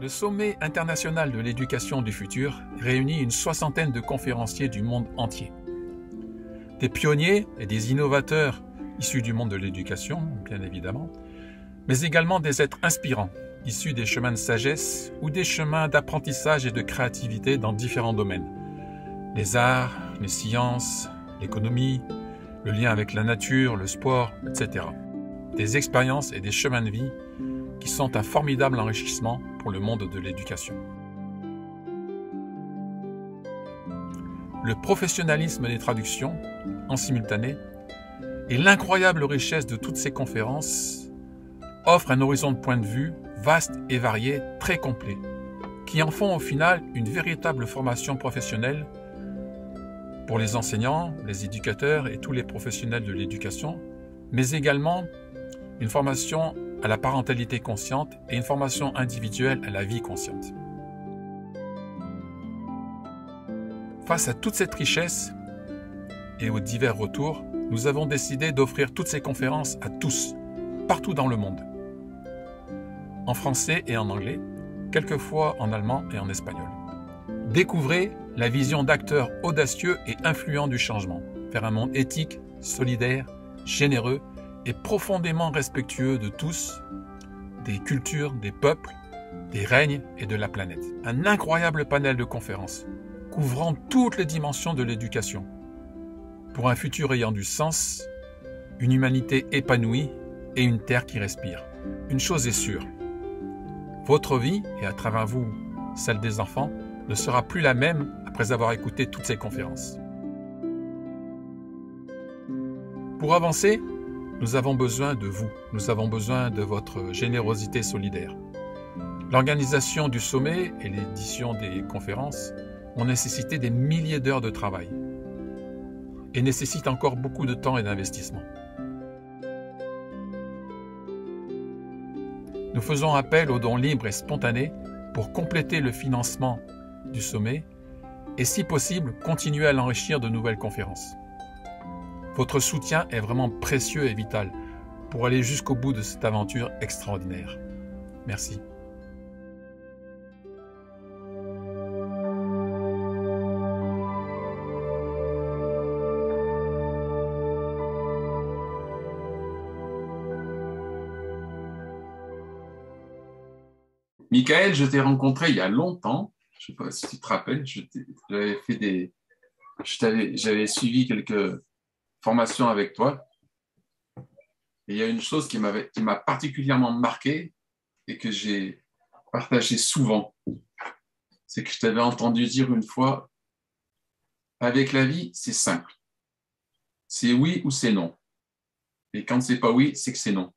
Le Sommet international de l'éducation du futur réunit une soixantaine de conférenciers du monde entier. Des pionniers et des innovateurs issus du monde de l'éducation, bien évidemment, mais également des êtres inspirants, issus des chemins de sagesse ou des chemins d'apprentissage et de créativité dans différents domaines. Les arts, les sciences, l'économie, le lien avec la nature, le sport, etc. Des expériences et des chemins de vie qui sont un formidable enrichissement pour le monde de l'éducation. Le professionnalisme des traductions, en simultané, et l'incroyable richesse de toutes ces conférences offrent un horizon de point de vue vaste et varié, très complet, qui en font au final une véritable formation professionnelle pour les enseignants, les éducateurs et tous les professionnels de l'éducation, mais également une formation à la parentalité consciente et une formation individuelle à la vie consciente. Face à toute cette richesse et aux divers retours, nous avons décidé d'offrir toutes ces conférences à tous, partout dans le monde, en français et en anglais, quelquefois en allemand et en espagnol. Découvrez la vision d'acteurs audacieux et influents du changement, vers un monde éthique, solidaire, généreux et profondément respectueux de tous, des cultures, des peuples, des règnes et de la planète. Un incroyable panel de conférences, couvrant toutes les dimensions de l'éducation, pour un futur ayant du sens, une humanité épanouie et une terre qui respire. Une chose est sûre, votre vie, et à travers vous, celle des enfants, ne sera plus la même après avoir écouté toutes ces conférences. Pour avancer, nous avons besoin de vous, nous avons besoin de votre générosité solidaire. L'organisation du sommet et l'édition des conférences ont nécessité des milliers d'heures de travail et nécessitent encore beaucoup de temps et d'investissement. Nous faisons appel aux dons libres et spontanés pour compléter le financement du sommet et, si possible, continuer à l'enrichir de nouvelles conférences. Votre soutien est vraiment précieux et vital pour aller jusqu'au bout de cette aventure extraordinaire. Merci. Michael, je t'ai rencontré il y a longtemps. Je ne sais pas si tu te rappelles. J'avais suivi quelques formations avec toi. Et il y a une chose qui m'a particulièrement marqué et que j'ai partagé souvent. C'est que je t'avais entendu dire une fois, avec la vie, c'est simple. C'est oui ou c'est non. Et quand c'est pas oui, c'est que c'est non.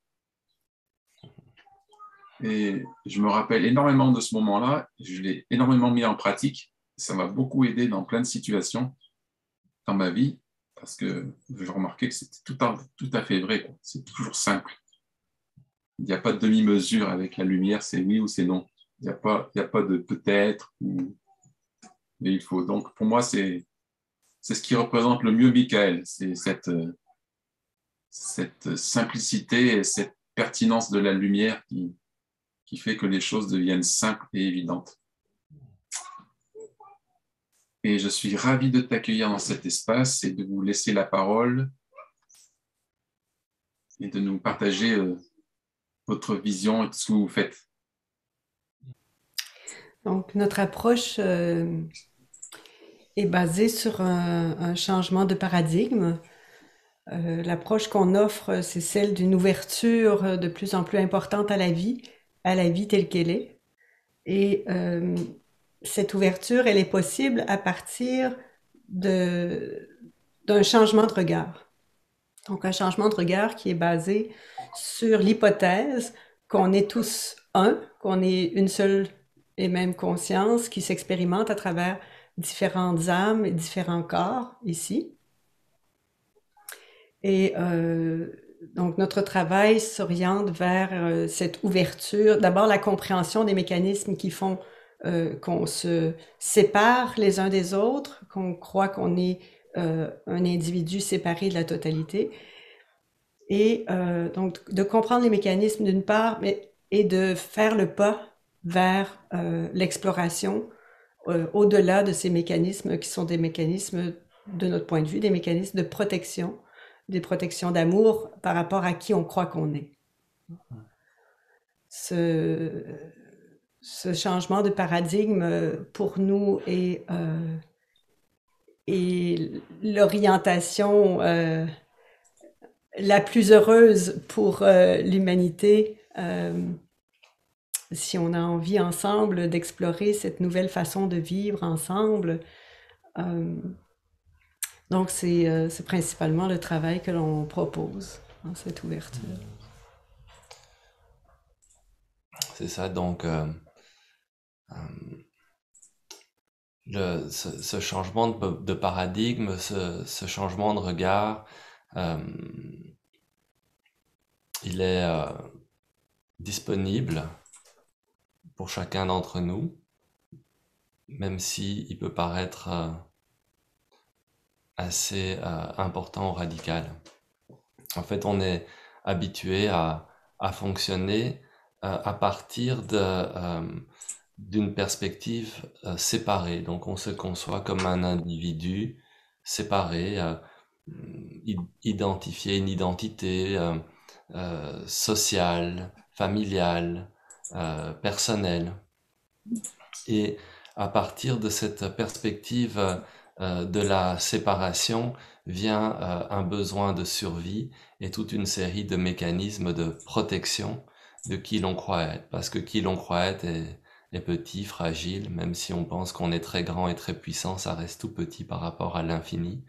Et je me rappelle énormément de ce moment-là. Je l'ai énormément mis en pratique. Ça m'a beaucoup aidé dans plein de situations dans ma vie parce que je remarquais que c'était tout à fait vrai, quoi. C'est toujours simple. Il n'y a pas de demi-mesure avec la lumière, c'est oui ou c'est non. Il n'y a pas de peut-être. Mais il faut. Donc, pour moi, c'est ce qui représente le mieux Michael. C'est cette simplicité et cette pertinence de la lumière qui fait que les choses deviennent simples et évidentes. Et je suis ravi de t'accueillir dans cet espace et de vous laisser la parole et de nous partager votre vision et ce que vous faites. Donc, notre approche est basée sur un changement de paradigme. L'approche qu'on offre, c'est celle d'une ouverture de plus en plus importante à la vie telle qu'elle est. Et cette ouverture, elle est possible à partir d'un changement de regard. Donc, un changement de regard qui est basé sur l'hypothèse qu'on est tous un, qu'on est une seule et même conscience qui s'expérimente à travers différentes âmes et différents corps ici. Et donc, notre travail s'oriente vers cette ouverture, d'abord la compréhension des mécanismes qui font qu'on se sépare les uns des autres, qu'on croit qu'on est un individu séparé de la totalité. Et donc, de comprendre les mécanismes d'une part, et de faire le pas vers l'exploration au-delà de ces mécanismes qui sont des mécanismes, de notre point de vue, des mécanismes de protection, des protections d'amour par rapport à qui on croit qu'on est. Ce, ce changement de paradigme pour nous est l'orientation la plus heureuse pour l'humanité si on a envie ensemble d'explorer cette nouvelle façon de vivre ensemble. Donc c'est principalement le travail que l'on propose dans cette ouverture. C'est ça, donc ce changement de paradigme, ce changement de regard, il est disponible pour chacun d'entre nous, même si il peut paraître assez important ou radical. En fait, on est habitué à fonctionner à partir d'une perspective séparée. Donc on se conçoit comme un individu séparé, identifié, une identité sociale, familiale, personnelle. Et à partir de cette perspective de la séparation vient un besoin de survie et toute une série de mécanismes de protection de qui l'on croit être. Parce que qui l'on croit être est petit, fragile, même si on pense qu'on est très grand et très puissant, ça reste tout petit par rapport à l'infini.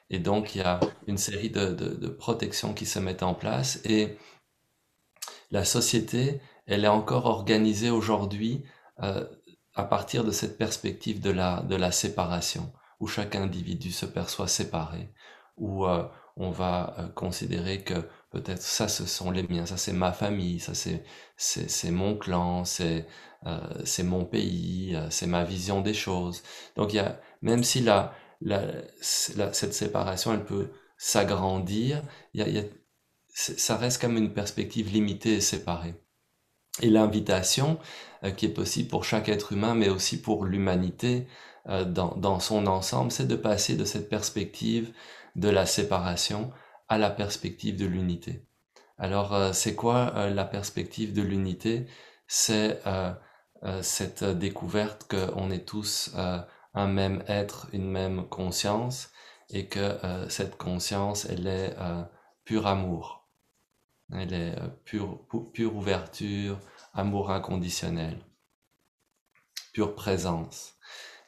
Et donc il y a une série de protections qui se mettent en place et la société, elle est encore organisée aujourd'hui à partir de cette perspective de la séparation, où chaque individu se perçoit séparé, où on va considérer que peut-être ça ce sont les miens, ça c'est ma famille, ça c'est mon clan, c'est mon pays, c'est ma vision des choses. Donc il y a, même si cette séparation elle peut s'agrandir, ça reste comme une perspective limitée et séparée. Et l'invitation qui est possible pour chaque être humain, mais aussi pour l'humanité dans son ensemble, c'est de passer de cette perspective de la séparation à la perspective de l'unité. Alors, c'est quoi la perspective de l'unité? C'est cette découverte qu'on est tous un même être, une même conscience, et que cette conscience, elle est pur amour. Elle est pure ouverture, amour inconditionnel, pure présence.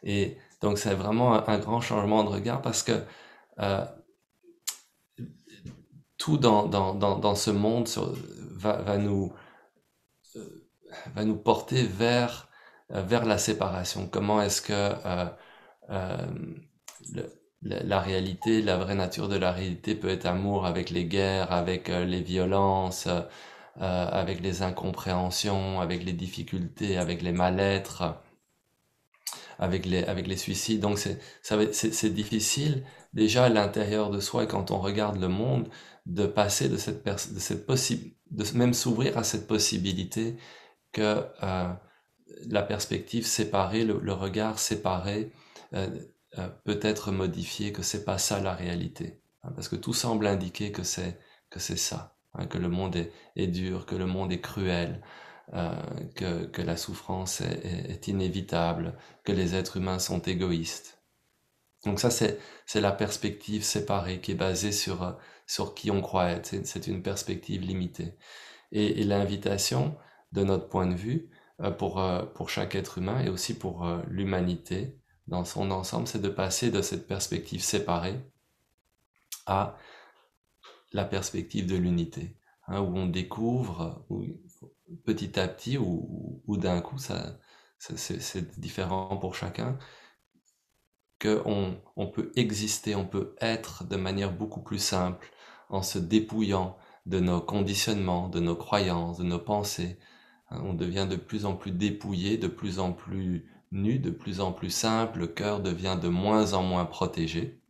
Et donc c'est vraiment un grand changement de regard parce que tout dans ce monde va nous porter vers la séparation. Comment est-ce que la réalité, la vraie nature de la réalité peut être amour avec les guerres, avec les violences, avec les incompréhensions, avec les difficultés, avec les mal-être, avec les suicides. Donc c'est difficile déjà à l'intérieur de soi, et quand on regarde le monde, de passer de même s'ouvrir à cette possibilité que la perspective séparée, le regard séparé peut être modifié, que c'est pas ça la réalité, parce que tout semble indiquer que c'est ça, que le monde est dur, que le monde est cruel, que la souffrance est inévitable, que les êtres humains sont égoïstes. Donc ça c'est la perspective séparée qui est basée sur qui on croit être. C'est une perspective limitée. Et l'invitation, de notre point de vue, pour chaque être humain et aussi pour l'humanité dans son ensemble, c'est de passer de cette perspective séparée à la perspective de l'unité, où on découvre petit à petit ou d'un coup, c'est différent pour chacun, qu'on peut exister, on peut être de manière beaucoup plus simple en se dépouillant de nos conditionnements, de nos croyances, de nos pensées. On devient de plus en plus dépouillé, de plus en plus nu, de plus en plus simple, le cœur devient de moins en moins protégé,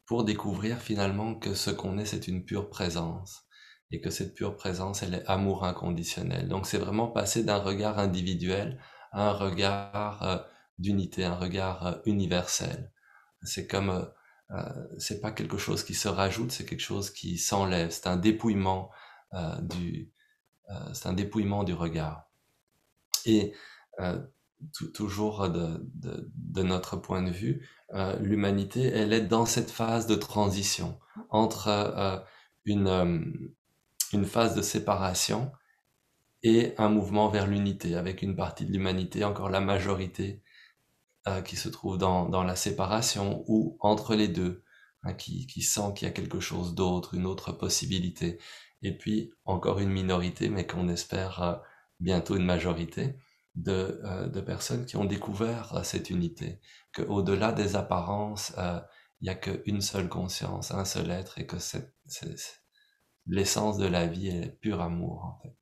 pour découvrir finalement que ce qu'on est, c'est une pure présence. et que cette pure présence, elle est amour inconditionnel. Donc c'est vraiment passer d'un regard individuel à un regard d'unité, un regard universel. C'est comme, c'est pas quelque chose qui se rajoute, c'est quelque chose qui s'enlève. C'est un dépouillement c'est un dépouillement du regard. Et toujours de notre point de vue, l'humanité, elle est dans cette phase de transition entre une phase de séparation et un mouvement vers l'unité, avec une partie de l'humanité, encore la majorité, qui se trouve dans la séparation ou entre les deux, hein, qui sent qu'il y a quelque chose d'autre, une autre possibilité. Et puis encore une minorité, mais qu'on espère bientôt une majorité, de personnes qui ont découvert cette unité, qu'au-delà des apparences, il n'y a qu'une seule conscience, un seul être, et que l'essence de la vie est pur amour, en fait.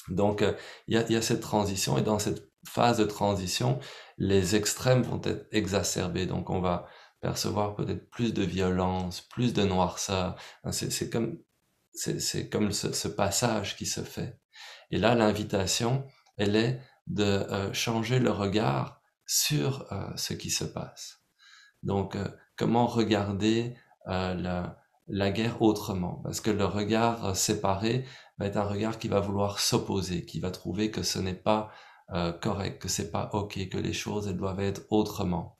Donc, il y a cette transition, et dans cette phase de transition, les extrêmes vont être exacerbés. Donc, on va percevoir peut-être plus de violence, plus de noirceur. C'est comme ce passage qui se fait. Et là, l'invitation, elle est de changer le regard sur ce qui se passe. Donc, comment regarder la guerre autrement? Parce que le regard séparé va être un regard qui va vouloir s'opposer, qui va trouver que ce n'est pas correct, que c'est pas ok, que les choses elles doivent être autrement.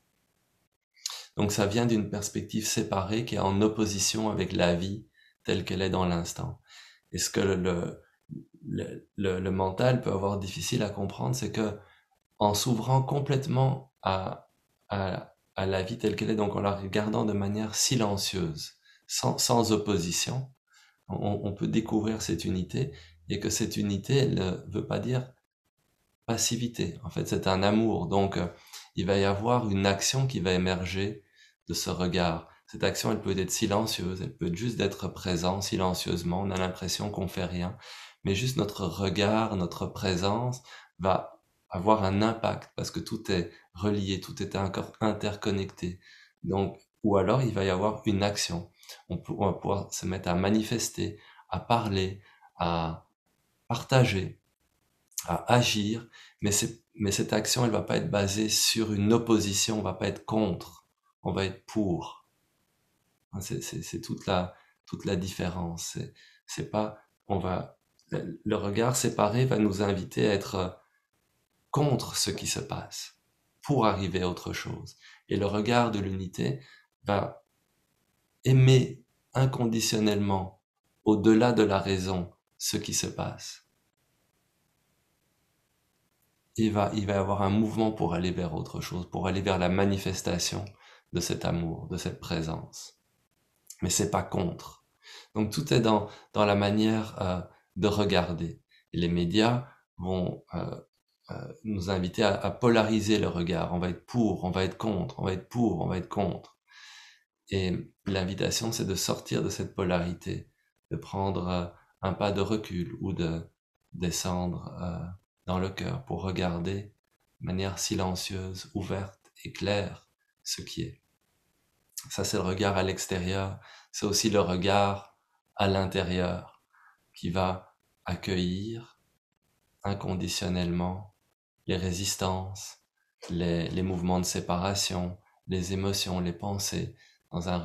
Donc, ça vient d'une perspective séparée qui est en opposition avec la vie telle qu'elle est dans l'instant. Et ce que le mental peut avoir difficile à comprendre, c'est que en s'ouvrant complètement à la vie telle qu'elle est, donc en la regardant de manière silencieuse, sans opposition, on peut découvrir cette unité, et que cette unité, elle ne veut pas dire passivité. En fait, c'est un amour. Donc, il va y avoir une action qui va émerger de ce regard. Cette action, elle peut être silencieuse, elle peut juste d'être présent silencieusement. On a l'impression qu'on fait rien, mais juste notre regard, notre présence va avoir un impact, parce que tout est relié, tout est encore interconnecté. Donc, ou alors il va y avoir une action. On va pouvoir se mettre à manifester, à parler, à partager, à agir, mais cette action, elle va pas être basée sur une opposition, on va pas être contre, on va être pour. C'est toute la différence. C'est pas, le regard séparé va nous inviter à être contre ce qui se passe, pour arriver à autre chose. Et le regard de l'unité va aimer inconditionnellement, au-delà de la raison, ce qui se passe. Il va y avoir un mouvement pour aller vers autre chose, pour aller vers la manifestation de cet amour, de cette présence. Mais c'est pas contre. Donc tout est dans la manière de regarder. Et les médias vont nous inviter à polariser le regard. On va être pour, on va être contre, on va être pour, on va être contre. Et l'invitation, c'est de sortir de cette polarité, de prendre un pas de recul ou de descendre dans le cœur pour regarder de manière silencieuse, ouverte et claire ce qui est. Ça, c'est le regard à l'extérieur. C'est aussi le regard à l'intérieur qui va accueillir inconditionnellement les résistances, les mouvements de séparation, les émotions, les pensées, dans un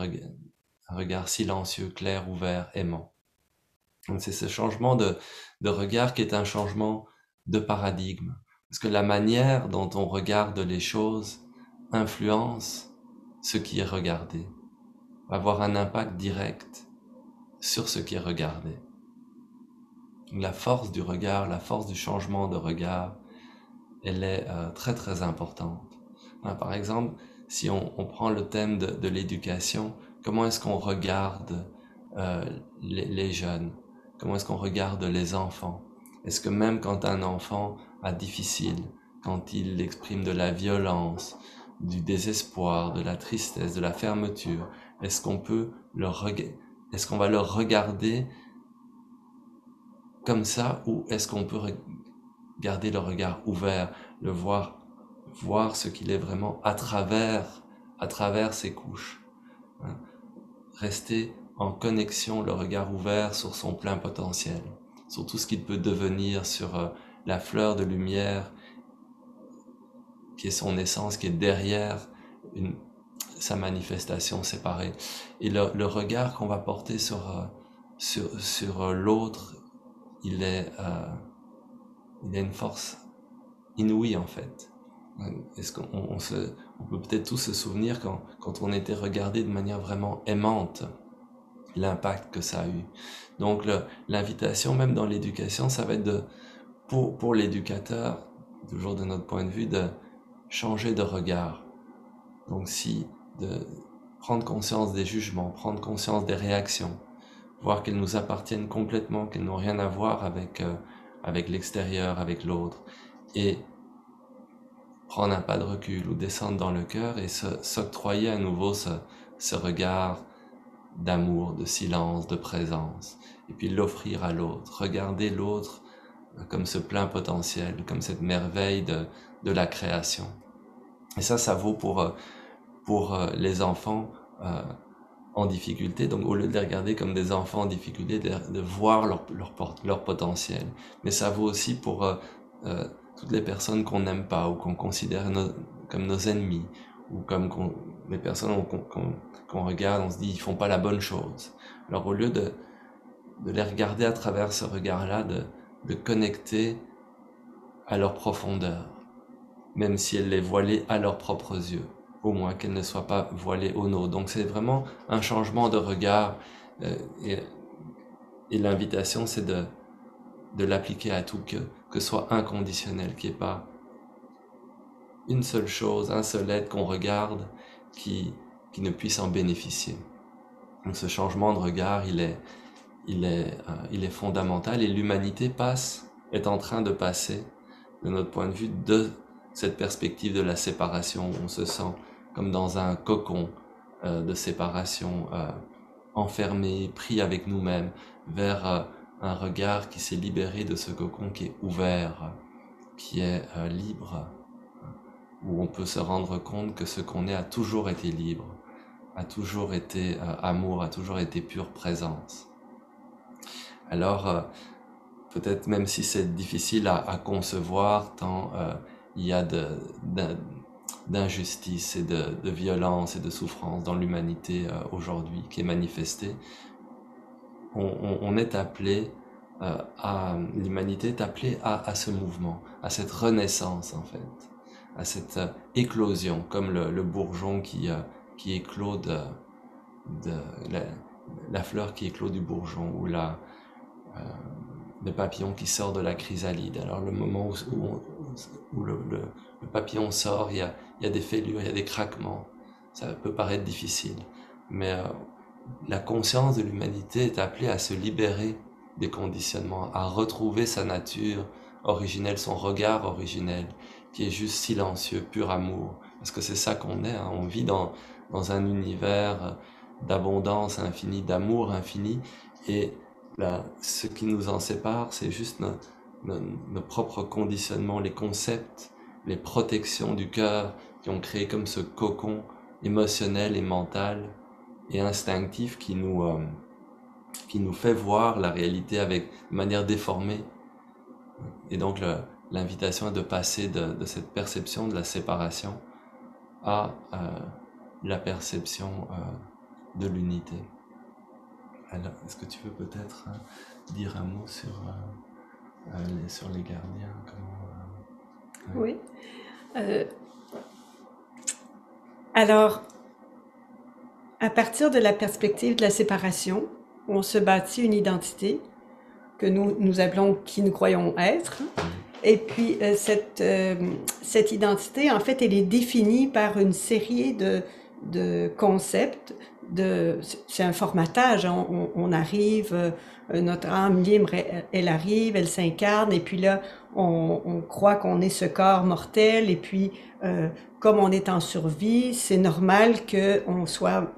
regard silencieux, clair, ouvert, aimant. Donc c'est ce changement de regard qui est un changement de paradigme. Parce que la manière dont on regarde les choses influence ce qui est regardé, va avoir un impact direct sur ce qui est regardé. La force du regard, la force du changement de regard, elle est très très importante. Par exemple, si on prend le thème de l'éducation, comment est-ce qu'on regarde les jeunes? Comment est-ce qu'on regarde les enfants? Est-ce que même quand un enfant a difficile, quand il exprime de la violence, du désespoir, de la tristesse, de la fermeture, est-ce qu'on va le regarder comme ça, ou est-ce qu'on peut garder le regard ouvert, le voir ce qu'il est vraiment à travers ses couches, hein. Rester en connexion, le regard ouvert sur son plein potentiel, sur tout ce qu'il peut devenir, sur la fleur de lumière qui est son essence, qui est derrière sa manifestation séparée. Et le regard qu'on va porter sur l'autre, il a une force inouïe en fait. Est-ce on peut peut-être tous se souvenir quand on était regardé de manière vraiment aimante, l'impact que ça a eu. Donc l'invitation, même dans l'éducation, ça va être pour l'éducateur, toujours de notre point de vue, de changer de regard. Donc de prendre conscience des jugements, prendre conscience des réactions, voir qu'elles nous appartiennent complètement, qu'elles n'ont rien à voir avec l'extérieur, avec l'autre, et prendre un pas de recul ou descendre dans le cœur et s'octroyer à nouveau ce regard d'amour, de silence, de présence, et puis l'offrir à l'autre, regarder l'autre comme ce plein potentiel, comme cette merveille de la création. Et ça vaut pour les enfants en difficulté, donc au lieu de les regarder comme des enfants en difficulté, de voir leur potentiel. Mais ça vaut aussi pour toutes les personnes qu'on n'aime pas ou qu'on considère comme nos ennemis, ou comme les personnes qu'on regarde, on se dit ils font pas la bonne chose. Alors au lieu de les regarder à travers ce regard-là, de connecter à leur profondeur, même si elle est voilée à leurs propres yeux, au moins qu'elle ne soit pas voilée aux nôtres. Donc c'est vraiment un changement de regard, et l'invitation c'est de l'appliquer à tout, que ce soit inconditionnel, qu'il n'y ait pas une seule chose, un seul être qu'on regarde qui ne puisse en bénéficier. Donc ce changement de regard, il est fondamental, et l'humanité est en train de passer, de notre point de vue, de cette perspective de la séparation. On se sent comme dans un cocon de séparation, enfermé, pris avec nous-mêmes, vers un regard qui s'est libéré de ce cocon, qui est ouvert, qui est libre, où on peut se rendre compte que ce qu'on est a toujours été libre, a toujours été amour, a toujours été pure présence. Alors, peut-être même si c'est difficile à concevoir, tant il y a d'injustice et de violence et de souffrance dans l'humanité aujourd'hui qui est manifestée, on est appelé l'humanité est appelée à ce mouvement, à cette renaissance en fait, à cette éclosion, comme le bourgeon qui éclot la fleur qui éclot du bourgeon, ou le papillon qui sort de la chrysalide. Alors le moment où le papillon sort, il y a des fêlures, il y a des craquements. Ça peut paraître difficile, mais la conscience de l'humanité est appelée à se libérer des conditionnements, à retrouver sa nature originelle, son regard originel, qui est juste silencieux, pur amour. Parce que c'est ça qu'on est, hein. On vit dans un univers d'abondance infinie, d'amour infini, et là, ce qui nous en sépare, c'est juste nos propres conditionnements, les concepts, les protections du cœur qui ont créé comme ce cocon émotionnel et mental et instinctif qui nous fait voir la réalité de manière déformée. Et donc l'invitation est de passer de cette perception de la séparation à la perception de l'unité. Alors, est-ce que tu veux peut-être dire un mot sur les gardiens? Oui. Alors, à partir de la perspective de la séparation, on se bâtit une identité que nous appelons qui nous croyons être. Et puis, cette identité, en fait, elle est définie par une série de concepts. C'est un formatage, hein. On arrive, notre âme libre, elle arrive, elle s'incarne, et puis là, on croit qu'on est ce corps mortel, et puis, comme on est en survie, c'est normal qu'on soit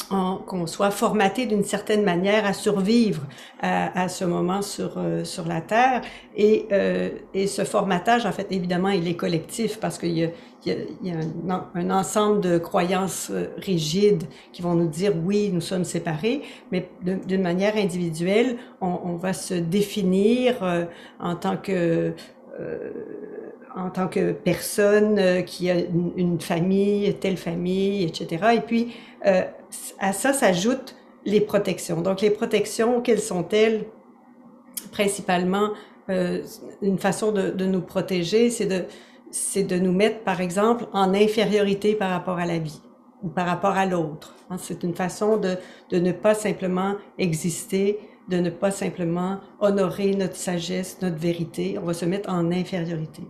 qu'on soit formaté d'une certaine manière à survivre à ce moment sur la Terre. Et ce formatage, en fait, évidemment, il est collectif parce qu'il y a un ensemble de croyances rigides qui vont nous dire oui, nous sommes séparés, mais d'une manière individuelle, on va se définir en tant que personne qui a une famille, telle famille, etc. Et puis, à ça s'ajoutent les protections. Donc, les protections, quelles sont-elles? Principalement, une façon de nous protéger, c'est de nous mettre, par exemple, en infériorité par rapport à la vie ou par rapport à l'autre. C'est une façon de ne pas simplement exister, de ne pas simplement honorer notre sagesse, notre vérité. On va se mettre en infériorité.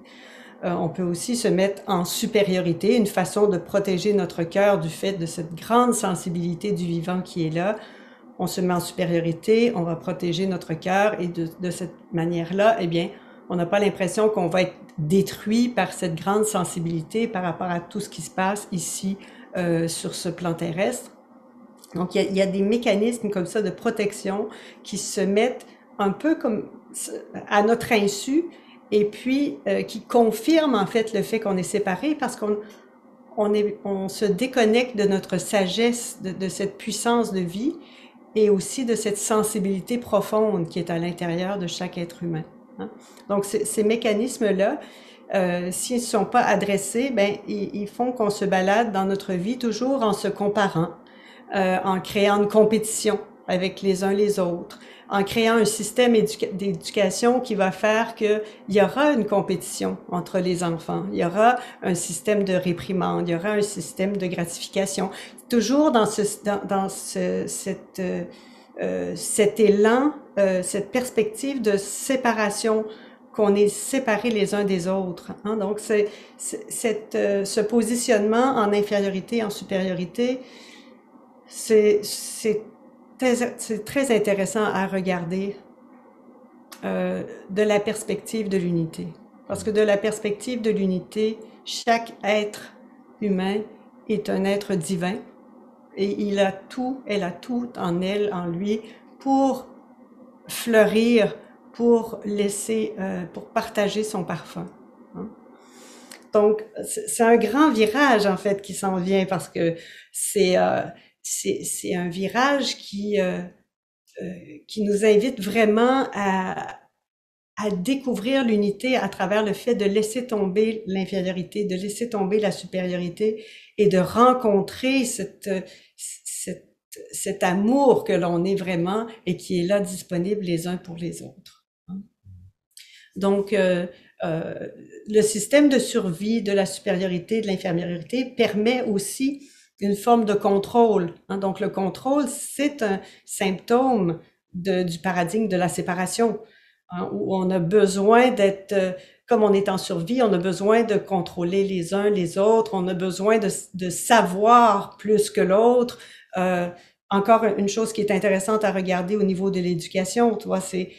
On peut aussi se mettre en supériorité, une façon de protéger notre cœur du fait de cette grande sensibilité du vivant qui est là. On se met en supériorité, on va protéger notre cœur et de cette manière-là, eh bien, on n'a pas l'impression qu'on va être détruit par cette grande sensibilité par rapport à tout ce qui se passe ici sur ce plan terrestre. Donc, il y a des mécanismes comme ça de protection qui se mettent un peu comme à notre insu et puis qui confirment en fait le fait qu'on est séparés parce on se déconnecte de notre sagesse, de cette puissance de vie et aussi de cette sensibilité profonde qui est à l'intérieur de chaque être humain. Donc, ces mécanismes-là, s'ils ne sont pas adressés, ben, ils font qu'on se balade dans notre vie toujours en se comparant, en créant une compétition avec les uns les autres, en créant un système d'éducation qui va faire qu'il y aura une compétition entre les enfants, il y aura un système de réprimande, il y aura un système de gratification. Toujours dans cet élan, cette perspective de séparation, qu'on est séparés les uns des autres. Donc, ce positionnement en infériorité, en supériorité, c'est très intéressant à regarder de la perspective de l'unité. Parce que de la perspective de l'unité, chaque être humain est un être divin et elle a tout en elle, en lui, pour fleurir, pour laisser, pour partager son parfum. Donc, c'est un grand virage, en fait, qui s'en vient parce que c'est un virage qui nous invite vraiment à découvrir l'unité à travers le fait de laisser tomber l'infériorité, de laisser tomber la supériorité et de rencontrer cet amour que l'on est vraiment et qui est là disponible les uns pour les autres. Donc, le système de survie de la supériorité, de l'infériorité permet aussi une forme de contrôle. Donc, le contrôle, c'est un symptôme du paradigme de la séparation, où on a besoin d'être, comme on est en survie, on a besoin de contrôler les uns les autres, on a besoin de savoir plus que l'autre. Encore une chose qui est intéressante à regarder au niveau de l'éducation, tu vois, c'est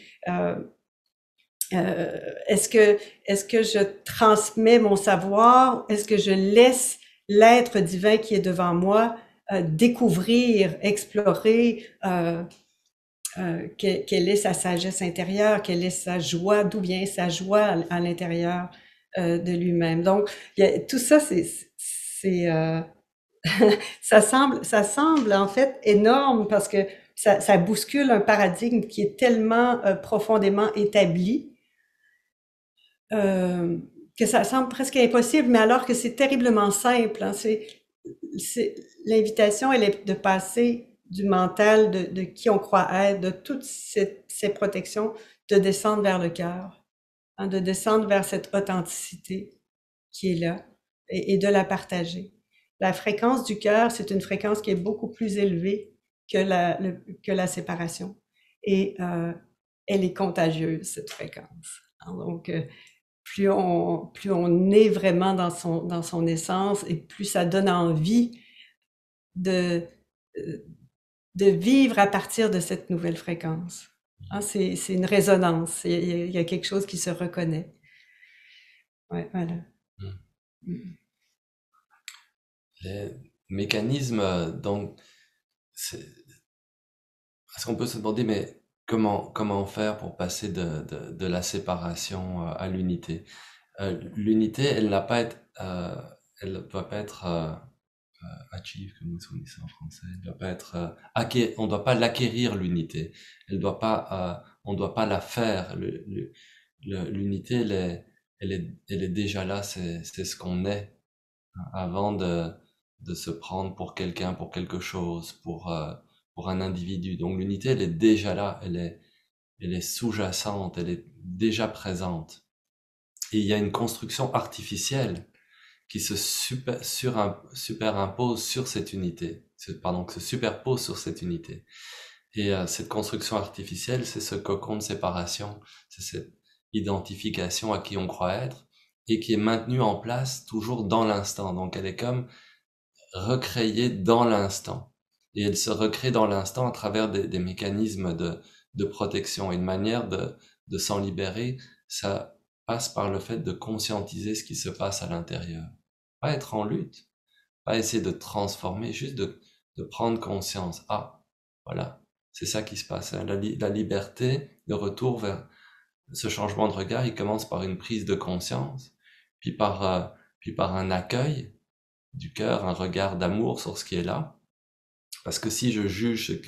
est-ce que je transmets mon savoir? Est-ce que je laisse l'être divin qui est devant moi découvrir, explorer quelle est sa sagesse intérieure, quelle est sa joie, d'où vient sa joie à l'intérieur de lui-même. Donc, tout ça, ça semble en fait énorme parce que ça bouscule un paradigme qui est tellement profondément établi que ça semble presque impossible, mais alors que c'est terriblement simple. L'invitation, elle est de passer du mental de qui on croit être, de toutes ces protections, de descendre vers le cœur, de descendre vers cette authenticité qui est là et de la partager. La fréquence du cœur, c'est une fréquence qui est beaucoup plus élevée que la séparation. Et elle est contagieuse, cette fréquence. Donc, plus on est vraiment dans son essence et plus ça donne envie de vivre à partir de cette nouvelle fréquence. C'est une résonance, il y a quelque chose qui se reconnaît. Ouais, voilà. Les mécanismes, donc, Parce qu'on peut se demander, mais comment faire pour passer de la séparation à l'unité? L'unité, elle doit pas être achieve, comment on dit ça en français? Elle doit pas être on doit pas l'acquérir l'unité. On doit pas la faire. L'unité, elle est déjà là. C'est ce qu'on est avant de se prendre pour quelqu'un, pour quelque chose, pour un individu. Donc l'unité, elle est déjà là. Elle est sous-jacente. Elle est déjà présente. Et il y a une construction artificielle qui se superimpose sur cette unité, qui se superpose sur cette unité. Et cette construction artificielle, c'est ce cocon de séparation, c'est cette identification à qui on croit être, et qui est maintenue en place toujours dans l'instant. Donc elle est comme recréée dans l'instant. Et elle se recrée dans l'instant à travers des mécanismes de protection. Une manière de s'en libérer, ça passe par le fait de conscientiser ce qui se passe à l'intérieur. Pas être en lutte, pas essayer de transformer, juste de prendre conscience. Ah, voilà, c'est ça qui se passe. La liberté, le retour vers ce changement de regard, il commence par une prise de conscience, puis par un accueil du cœur, un regard d'amour sur ce qui est là. Parce que si je juge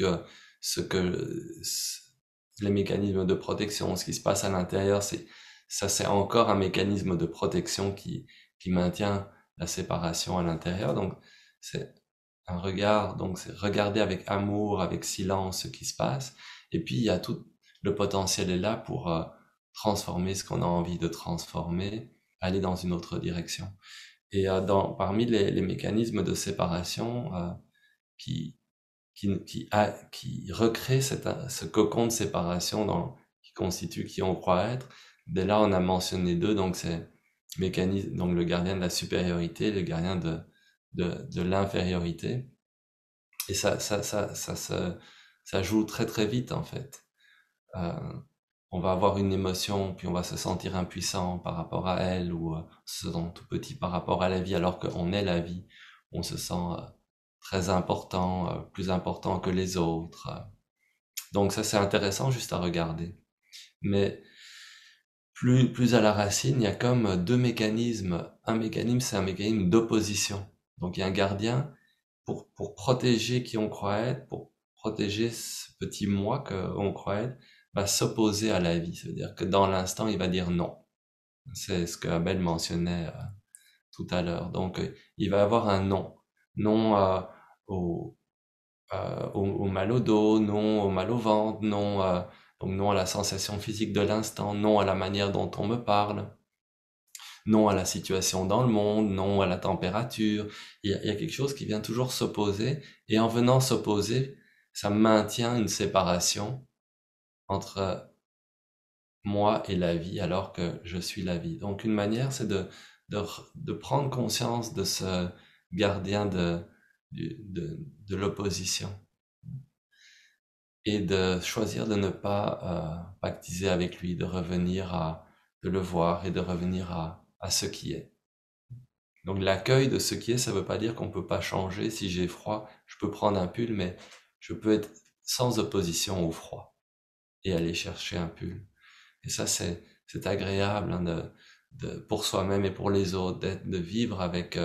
les mécanismes de protection, ce qui se passe à l'intérieur, c'est encore un mécanisme de protection qui maintient la séparation à l'intérieur. Donc, c'est un regard, donc c'est regarder avec amour, avec silence ce qui se passe. Et puis, il y a tout le potentiel est là pour transformer ce qu'on a envie de transformer, aller dans une autre direction. Et parmi les mécanismes de séparation qui recrée ce cocon de séparation qui constitue qui on croit être. Dès là, on a mentionné deux, donc c'est mécanisme, donc le gardien de la supériorité, le gardien de l'infériorité. Et ça joue très très vite en fait. On va avoir une émotion, puis on va se sentir impuissant par rapport à elle, ou se sent tout petit par rapport à la vie, alors qu'on est la vie. On se sent très important, plus important que les autres. Donc ça, c'est intéressant juste à regarder. Mais plus à la racine, il y a comme deux mécanismes. Un mécanisme, c'est un mécanisme d'opposition. Donc il y a un gardien pour protéger qui on croit être, pour protéger ce petit moi qu'on croit être, va s'opposer à la vie. C'est-à-dire que dans l'instant, il va dire non. C'est ce que Abel mentionnait tout à l'heure. Donc il va avoir un non. Non au mal au dos, non au mal au ventre, donc non à la sensation physique de l'instant, non à la manière dont on me parle, non à la situation dans le monde, non à la température. Il y a quelque chose qui vient toujours s'opposer, et en venant s'opposer, ça maintient une séparation entre moi et la vie, alors que je suis la vie. Donc une manière, c'est de prendre conscience de ce gardien de l'opposition, et de choisir de ne pas pactiser avec lui, de le voir et de revenir à ce qui est. Donc l'accueil de ce qui est, ça veut pas dire qu'on peut pas changer. Si j'ai froid, je peux prendre un pull, mais je peux être sans opposition au froid et aller chercher un pull. Et ça, c'est agréable hein, pour soi-même et pour les autres, de vivre avec,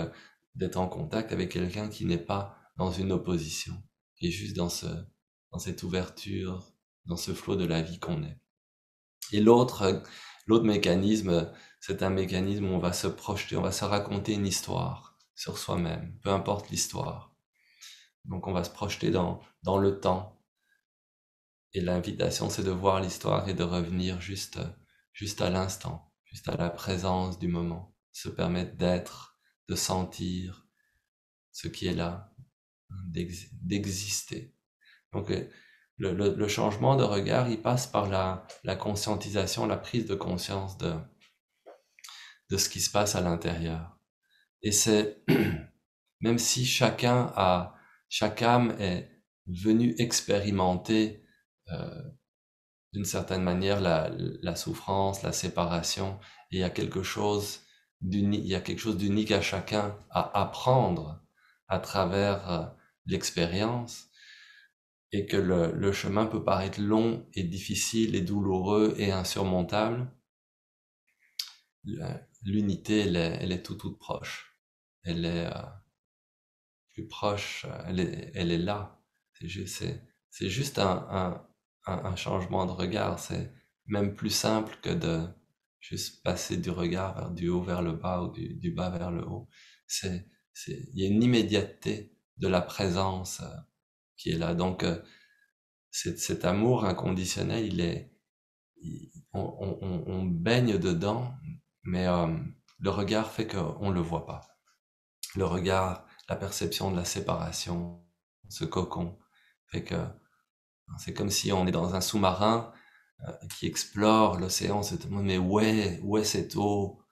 d'être en contact avec quelqu'un qui n'est pas dans une opposition, qui est juste dans cette ouverture, dans ce flot de la vie qu'on est. Et l'autre mécanisme, c'est un mécanisme où on va se projeter, on va se raconter une histoire sur soi-même, peu importe l'histoire. Donc on va se projeter dans le temps. Et l'invitation, c'est de voir l'histoire et de revenir juste à l'instant, juste à la présence du moment, se permettre d'être, de sentir ce qui est là, d'exister. Donc le changement de regard, il passe par la conscientisation, la prise de conscience de ce qui se passe à l'intérieur. Et c'est, même si chaque âme est venue expérimenter d'une certaine manière la souffrance, la séparation, et il y a quelque chose d'unique à chacun à apprendre à travers l'expérience. et que le chemin peut paraître long et difficile et douloureux et insurmontable, l'unité, elle est toute proche. Elle est plus proche, elle est là. C'est juste un changement de regard. C'est même plus simple que de juste passer du regard du haut vers le bas ou du bas vers le haut. Il y a une immédiateté de la présence qui est là. Donc, cet amour inconditionnel, on baigne dedans, mais le regard fait qu'on le voit pas. Le regard, la perception de la séparation, ce cocon, fait que c'est comme si on est dans un sous-marin qui explore l'océan, se demande mais où est cette eau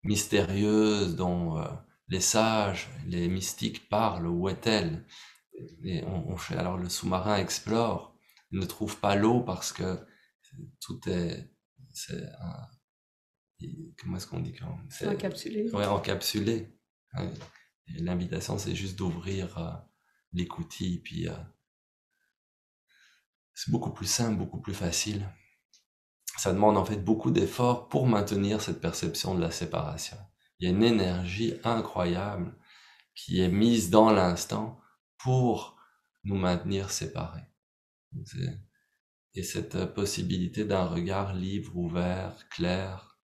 mystérieuse dont les sages, les mystiques parlent, où est-elle? Et alors le sous-marin explore, il ne trouve pas l'eau parce que tout comment est-ce qu'on dit quand même? C'est encapsulé. Ouais, encapsulé. Et l'invitation, c'est juste d'ouvrir l'écoutille, puis c'est beaucoup plus simple, beaucoup plus facile. Ça demande en fait beaucoup d'efforts pour maintenir cette perception de la séparation. Il y a une énergie incroyable qui est mise dans l'instant pour nous maintenir séparés. Et cette possibilité d'un regard libre, ouvert, clair,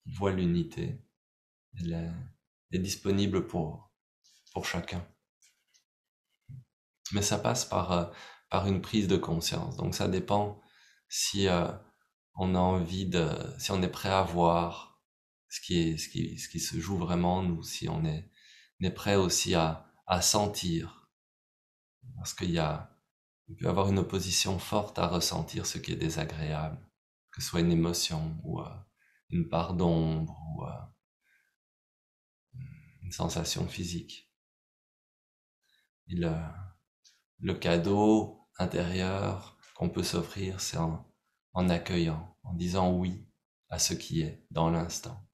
qui voit l'unité, elle est disponible pour chacun. Mais ça passe par une prise de conscience. Donc ça dépend si on a envie si on est prêt à voir ce qui se joue vraiment en nous, si on est prêt aussi à sentir. Parce qu'il peut y avoir une opposition forte à ressentir ce qui est désagréable, que ce soit une émotion ou une part d'ombre ou une sensation physique. Et le cadeau intérieur qu'on peut s'offrir, c'est en accueillant, en disant oui à ce qui est dans l'instant.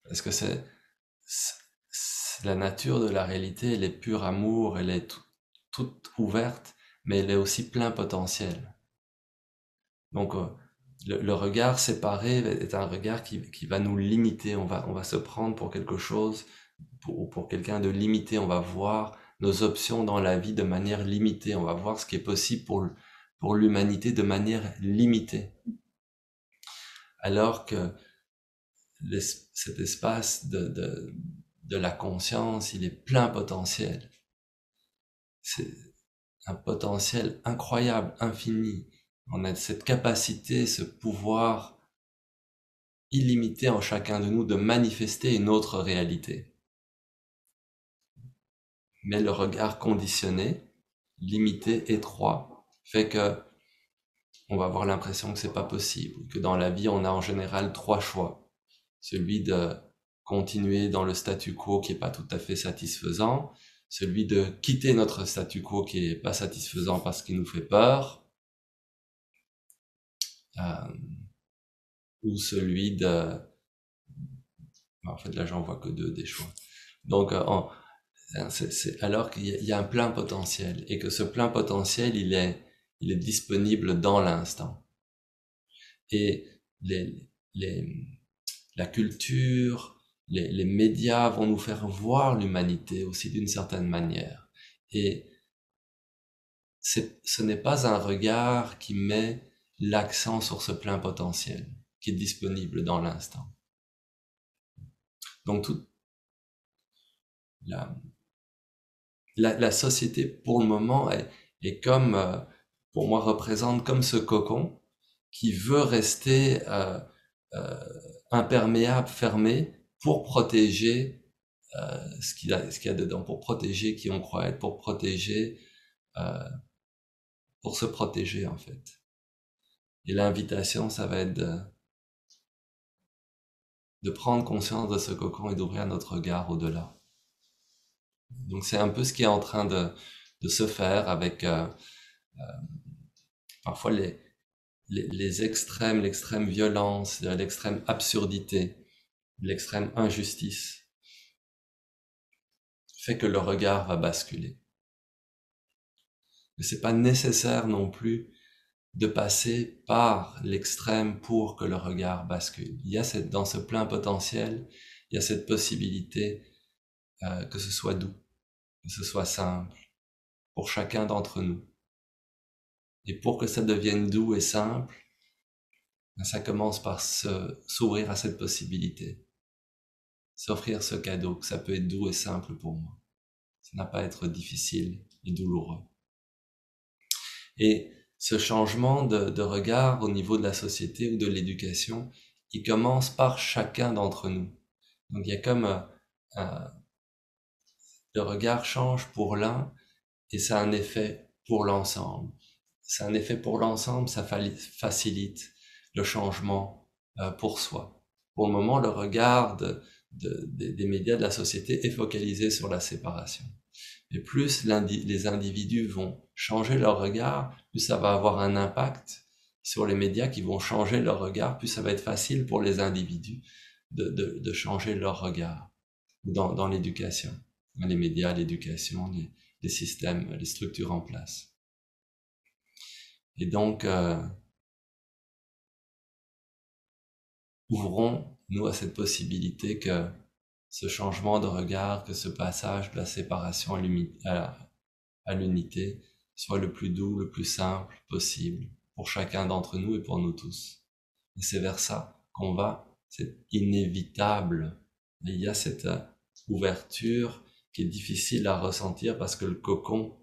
Parce que c'est la nature de la réalité, elle est pure amour, elle est toute ouverte, mais elle est aussi plein potentiel. Donc le regard séparé est un regard qui va nous limiter, on va se prendre pour quelque chose, pour quelqu'un de limité, on va voir nos options dans la vie de manière limitée, on va voir ce qui est possible pour l'humanité de manière limitée. Alors que cet espace de la conscience, il est plein potentiel. C'est un potentiel incroyable, infini. On a cette capacité, ce pouvoir illimité en chacun de nous de manifester une autre réalité. Mais le regard conditionné, limité, étroit, fait que on va avoir l'impression que c'est pas possible, que dans la vie on a en général 3 choix. Celui de continuer dans le statu quo qui est pas tout à fait satisfaisant, celui de quitter notre statu quo qui est pas satisfaisant parce qu'il nous fait peur, ou celui de... En fait, là, j'en vois que 2 des choix. Donc, alors qu'il y a un plein potentiel, et que ce plein potentiel, il est disponible dans l'instant. Et la culture, les médias vont nous faire voir l'humanité aussi d'une certaine manière. Et ce n'est pas un regard qui met l'accent sur ce plein potentiel qui est disponible dans l'instant. Donc la société pour le moment est comme, pour moi représente comme ce cocon qui veut rester imperméable, fermé pour protéger ce qu'il y a dedans, pour protéger qui on croit être, pour protéger, pour se protéger en fait. Et l'invitation, ça va être de prendre conscience de ce cocon et d'ouvrir notre regard au-delà. Donc c'est un peu ce qui est en train de se faire avec parfois les extrêmes, l'extrême violence, l'extrême absurdité l'extrême injustice fait que le regard va basculer. Mais c'est pas nécessaire non plus de passer par l'extrême pour que le regard bascule. Il y a dans ce plein potentiel, il y a cette possibilité que ce soit doux, que ce soit simple pour chacun d'entre nous. Et pour que ça devienne doux et simple, ça commence par s'ouvrir à cette possibilité, s'offrir ce cadeau, que ça peut être doux et simple pour moi. Ça n'a pas à être difficile et douloureux. Et ce changement de regard au niveau de la société ou de l'éducation, il commence par chacun d'entre nous. Donc il y a comme le regard change pour l'un et ça a un effet pour l'ensemble. C'est un effet pour l'ensemble, ça facilite le changement pour soi. Pour le moment, le regard des médias de la société est focalisé sur la séparation. Et plus les individus vont changer leur regard, plus ça va avoir un impact sur les médias qui vont changer leur regard, plus ça va être facile pour les individus de changer leur regard dans l'éducation, dans les médias, l'éducation, les systèmes, les structures en place. Et donc, ouvrons-nous à cette possibilité que ce changement de regard, que ce passage de la séparation à l'unité soit le plus doux, le plus simple possible pour chacun d'entre nous et pour nous tous. Et c'est vers ça qu'on va, c'est inévitable. Et il y a cette ouverture qui est difficile à ressentir parce que le cocon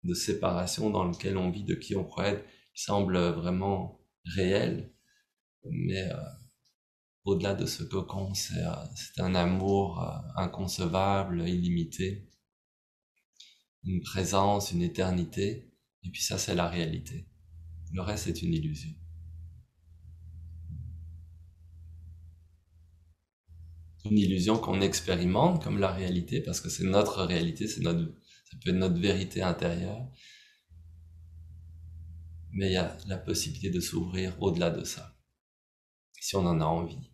de séparation dans lequel on vit, de qui on croit être, semble vraiment réel. Mais au-delà de ce cocon, c'est un amour inconcevable, illimité, une présence, une éternité, et puis ça c'est la réalité. Le reste c'est une illusion. Une illusion qu'on expérimente comme la réalité, parce que c'est notre réalité, ça peut être notre vérité intérieure, mais il y a la possibilité de s'ouvrir au-delà de ça, si on en a envie.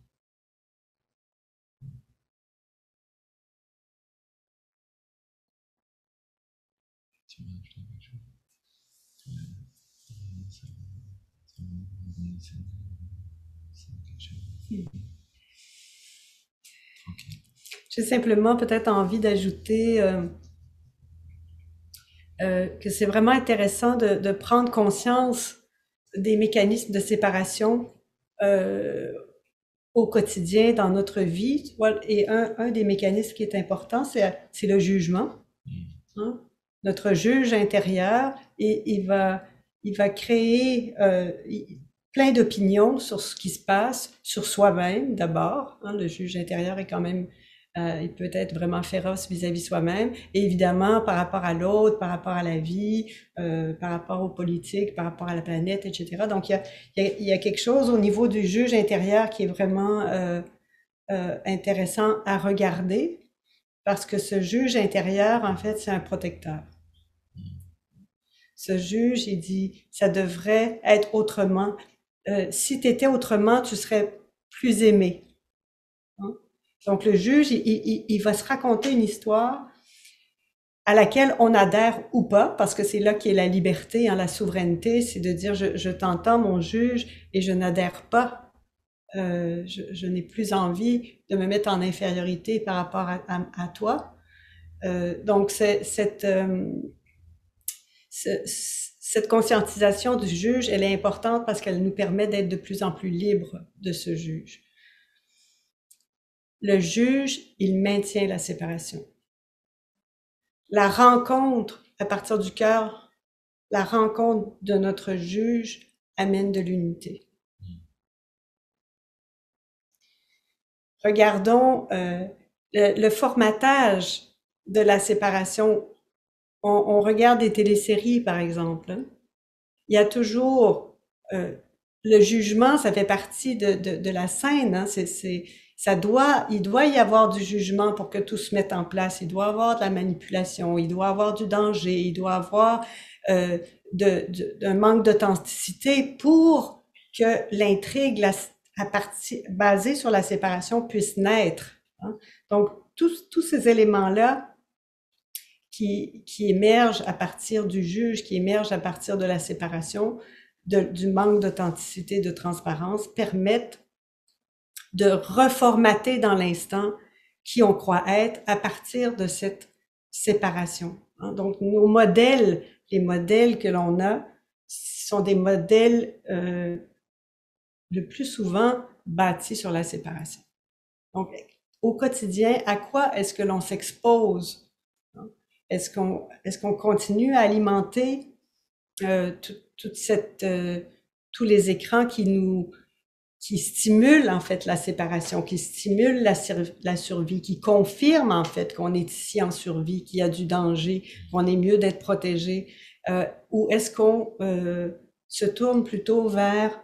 J'ai simplement peut-être envie d'ajouter que c'est vraiment intéressant de prendre conscience des mécanismes de séparation au quotidien dans notre vie. Et un des mécanismes qui est important, c'est le jugement. Hein? Notre juge intérieur, il va créer plein d'opinions sur ce qui se passe, sur soi-même d'abord. Hein? Le juge intérieur est quand même il peut être vraiment féroce vis-à-vis soi-même, et évidemment par rapport à l'autre, par rapport à la vie, par rapport aux politiques, par rapport à la planète, etc. Donc il y a quelque chose au niveau du juge intérieur qui est vraiment intéressant à regarder, parce que ce juge intérieur, en fait, c'est un protecteur. Ce juge, il dit, ça devrait être autrement. Si tu étais autrement, tu serais plus aimé. Hein? Donc, le juge, il va se raconter une histoire à laquelle on adhère ou pas, parce que c'est là qu'est la liberté, hein, la souveraineté, c'est de dire, je t'entends, mon juge, et je n'adhère pas. Je n'ai plus envie de me mettre en infériorité par rapport à toi. Donc, cette conscientisation du juge, elle est importante parce qu'elle nous permet d'être de plus en plus libres de ce juge. Le juge, il maintient la séparation. La rencontre à partir du cœur, la rencontre de notre juge amène de l'unité. Regardons le formatage de la séparation. On regarde des téléséries, par exemple. Hein. Il y a toujours le jugement, ça fait partie de la scène. Hein. Il doit y avoir du jugement pour que tout se mette en place. Il doit y avoir de la manipulation, il doit y avoir du danger, il doit y avoir un manque d'authenticité pour que l'intrigue, basés sur la séparation puissent naître. Hein. Donc, tous ces éléments-là qui émergent à partir du juge, qui émergent à partir de la séparation, du manque d'authenticité, de transparence, permettent de reformater dans l'instant qui on croit être à partir de cette séparation. Hein. Donc, nos modèles, les modèles que l'on a, sont des modèles le plus souvent bâtis sur la séparation. Donc, au quotidien, à quoi est-ce que l'on s'expose? Est-ce qu'on continue à alimenter tous les écrans qui stimulent en fait la séparation, qui stimulent la survie, qui confirment en fait qu'on est ici en survie, qu'il y a du danger, qu'on est mieux d'être protégé, ou est-ce qu'on se tourne plutôt vers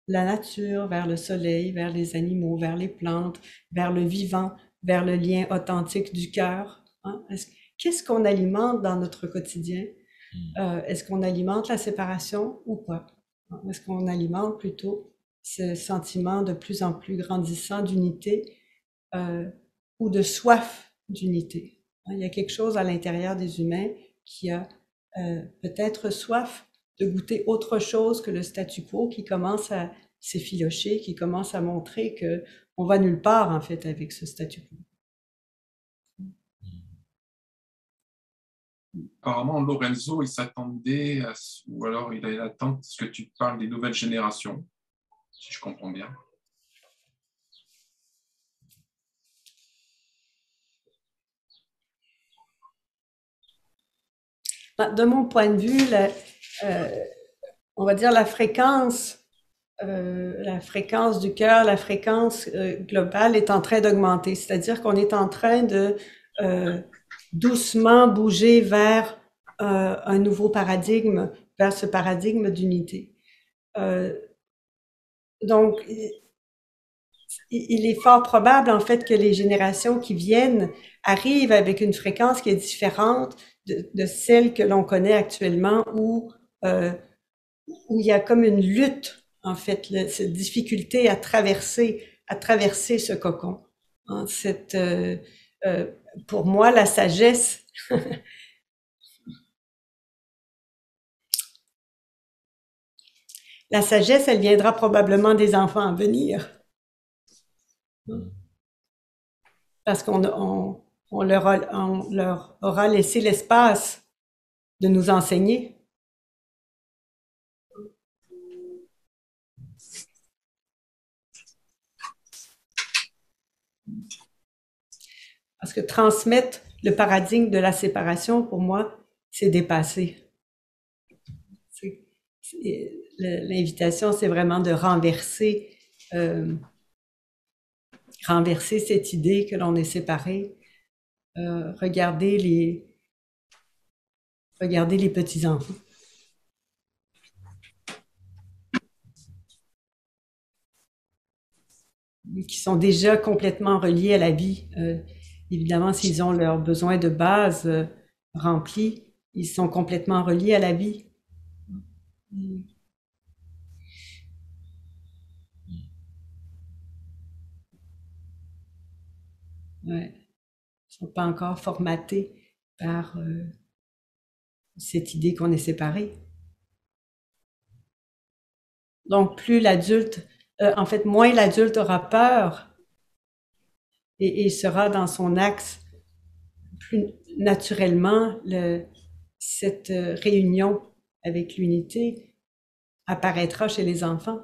la nature, vers le soleil, vers les animaux, vers les plantes, vers le vivant, vers le lien authentique du cœur? Hein? Qu'est-ce qu'on alimente dans notre quotidien? Est-ce qu'on alimente la séparation ou pas? Est-ce qu'on alimente plutôt ce sentiment de plus en plus grandissant d'unité ou de soif d'unité? Il y a quelque chose à l'intérieur des humains qui a peut-être soif de goûter autre chose que le statu quo, qui commence à s'effilocher, qui commence à montrer que on va nulle part en fait avec ce statu quo. Apparemment, Lorenzo, il s'attendait, ou alors il a l'attente à ce que tu parles des nouvelles générations, si je comprends bien. De mon point de vue, on va dire la fréquence du cœur, la fréquence globale est en train d'augmenter. C'est-à-dire qu'on est en train de doucement bouger vers un nouveau paradigme, vers ce paradigme d'unité. Donc, il est fort probable, en fait, que les générations qui viennent arrivent avec une fréquence qui est différente de celle que l'on connaît actuellement, où il y a comme une lutte, en fait, cette difficulté à traverser ce cocon. Hein, pour moi, la sagesse, la sagesse, elle viendra probablement des enfants à venir. Parce qu'on leur aura laissé l'espace de nous enseigner. Parce que transmettre le paradigme de la séparation, pour moi, c'est dépassé. L'invitation, c'est vraiment de renverser cette idée que l'on est séparé. Regardez les petits-enfants. Qui sont déjà complètement reliés à la vie. Évidemment, s'ils ont leurs besoins de base remplis, ils sont complètement reliés à la vie. Ouais. Ils ne sont pas encore formatés par cette idée qu'on est séparé. Donc, plus l'adulte, en fait, moins l'adulte aura peur et sera dans son axe plus naturellement. Cette réunion avec l'unité apparaîtra chez les enfants.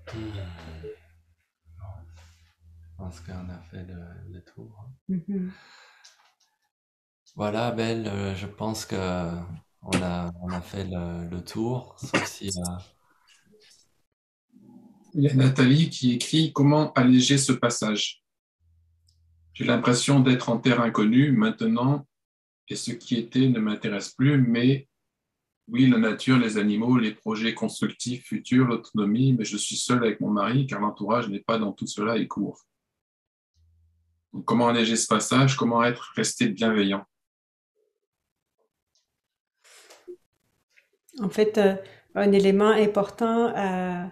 Je pense qu'on a fait le tour. Mm-hmm. Voilà, Belle, je pense que on a fait le tour, sauf si Il y a Nathalie qui écrit « Comment alléger ce passage ? J'ai l'impression d'être en terre inconnue maintenant et ce qui était ne m'intéresse plus, mais oui, la nature, les animaux, les projets constructifs futurs, l'autonomie, mais je suis seule avec mon mari car l'entourage n'est pas dans tout cela et court. » Donc, comment alléger ce passage? Comment rester bienveillant? En fait, un élément important à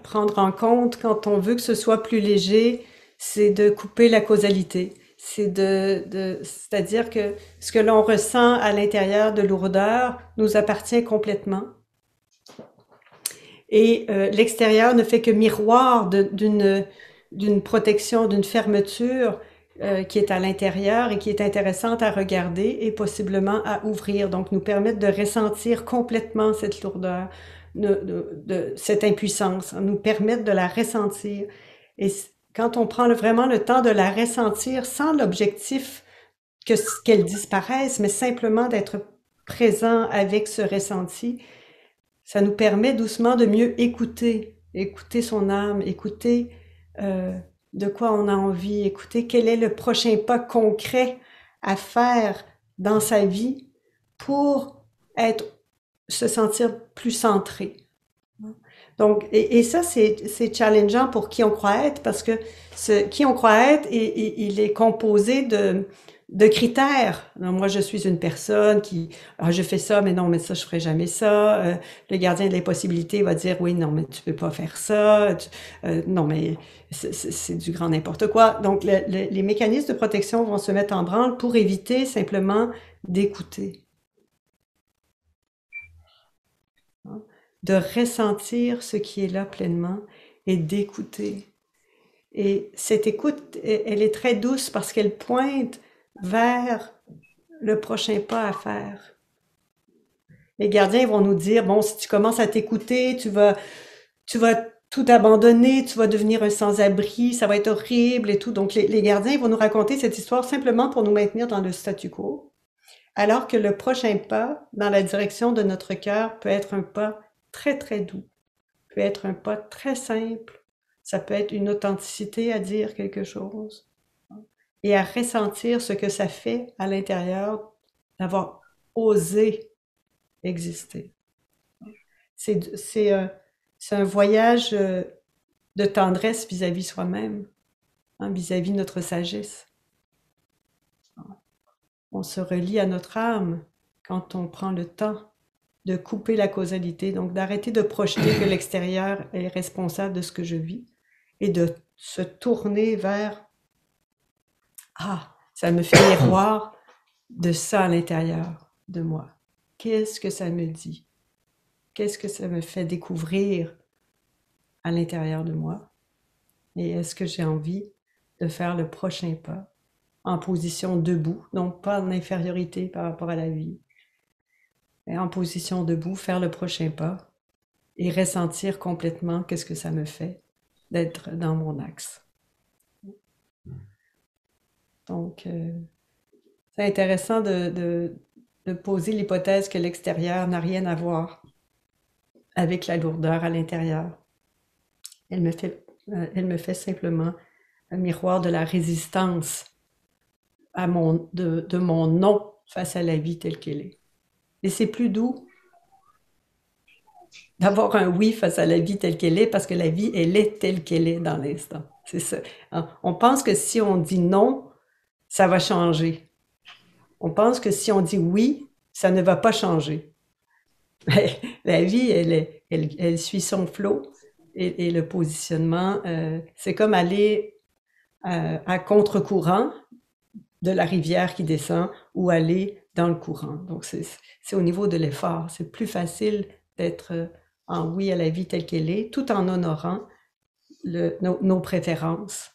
prendre en compte quand on veut que ce soit plus léger, c'est de couper la causalité. C'est-à-dire que ce que l'on ressent à l'intérieur de lourdeur nous appartient complètement. Et l'extérieur ne fait que miroir d'une protection, d'une fermeture qui est à l'intérieur et qui est intéressante à regarder et possiblement à ouvrir. Donc, nous permettre de ressentir complètement cette lourdeur, cette impuissance, nous permettre de la ressentir. Et quand on prend vraiment le temps de la ressentir sans l'objectif qu'elle disparaisse, mais simplement d'être présent avec ce ressenti, ça nous permet doucement de mieux écouter son âme, écouter de quoi on a envie, écouter quel est le prochain pas concret à faire dans sa vie pour se sentir plus centré. Donc, et ça, c'est challengeant pour qui on croit être, parce que qui on croit être, il est composé de critères. Alors, moi, je suis une personne qui, je fais ça, mais non, mais ça, je ferai jamais ça. Le gardien de l'impossibilité va dire, oui, non, mais tu peux pas faire ça. Non, mais c'est du grand n'importe quoi. Donc, les mécanismes de protection vont se mettre en branle pour éviter simplement d'écouter. De ressentir ce qui est là pleinement et d'écouter. Et cette écoute, elle est très douce parce qu'elle pointe vers le prochain pas à faire. Les gardiens vont nous dire, bon, si tu commences à t'écouter, tu vas tout abandonner, tu vas devenir un sans-abri, ça va être horrible et tout. Donc, les gardiens vont nous raconter cette histoire simplement pour nous maintenir dans le statu quo. Alors que le prochain pas dans la direction de notre cœur peut être un pas très, très doux, peut être un pas très simple, ça peut être une authenticité à dire quelque chose et à ressentir ce que ça fait à l'intérieur d'avoir osé exister. C'est un voyage de tendresse vis-à-vis soi-même, vis-à-vis notre sagesse. On se relie à notre âme quand on prend le temps de couper la causalité, donc d'arrêter de projeter que l'extérieur est responsable de ce que je vis et de se tourner vers « Ah, ça me fait miroir de ça à l'intérieur de moi. Qu'est-ce que ça me dit? Qu'est-ce que ça me fait découvrir à l'intérieur de moi? Et est-ce que j'ai envie de faire le prochain pas en position debout, donc pas en infériorité par rapport à la vie, mais en position debout, faire le prochain pas et ressentir complètement qu'est-ce que ça me fait d'être dans mon axe. Donc, c'est intéressant de poser l'hypothèse que l'extérieur n'a rien à voir avec la lourdeur à l'intérieur. Elle me fait simplement un miroir de la résistance de mon non face à la vie telle qu'elle est. Et c'est plus doux d'avoir un oui face à la vie telle qu'elle est, parce que la vie, elle est telle qu'elle est dans l'instant. C'est ça. On pense que si on dit non, ça va changer. On pense que si on dit oui, ça ne va pas changer. Mais la vie, elle suit son flot et le positionnement, c'est comme aller à contre-courant de la rivière qui descend ou aller dans le courant. Donc, c'est au niveau de l'effort. C'est plus facile d'être en oui à la vie telle qu'elle est, tout en honorant nos préférences,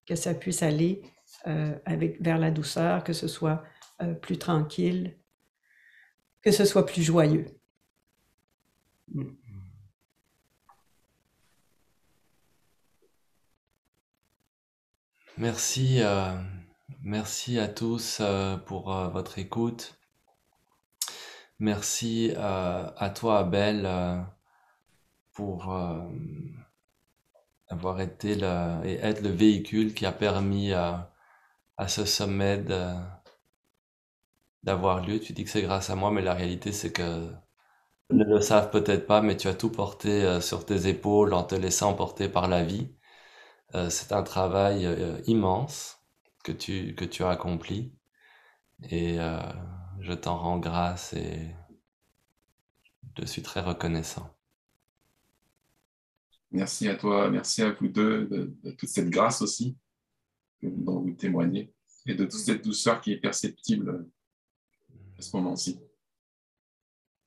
que ça puisse aller vers la douceur, que ce soit plus tranquille, que ce soit plus joyeux. Merci, merci à tous pour votre écoute. Merci à toi, Abel, pour avoir été et être le véhicule qui a permis à ce sommet d'avoir lieu. Tu dis que c'est grâce à moi, mais la réalité, c'est que ils ne le savent peut-être pas, mais tu as tout porté sur tes épaules en te laissant porter par la vie. c'est un travail immense que tu as accompli et je t'en rends grâce et je suis très reconnaissant. Merci à toi, merci à vous deux de toute cette grâce aussi dont vous témoignez et de toute cette douceur qui est perceptible à ce moment-ci.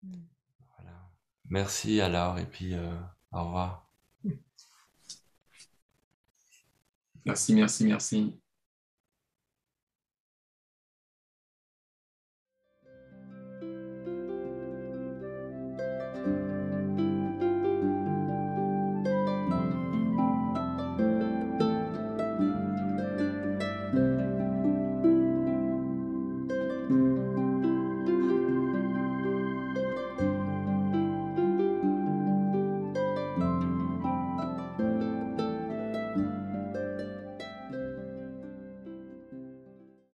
Voilà. Merci alors et puis au revoir. Merci, merci, merci.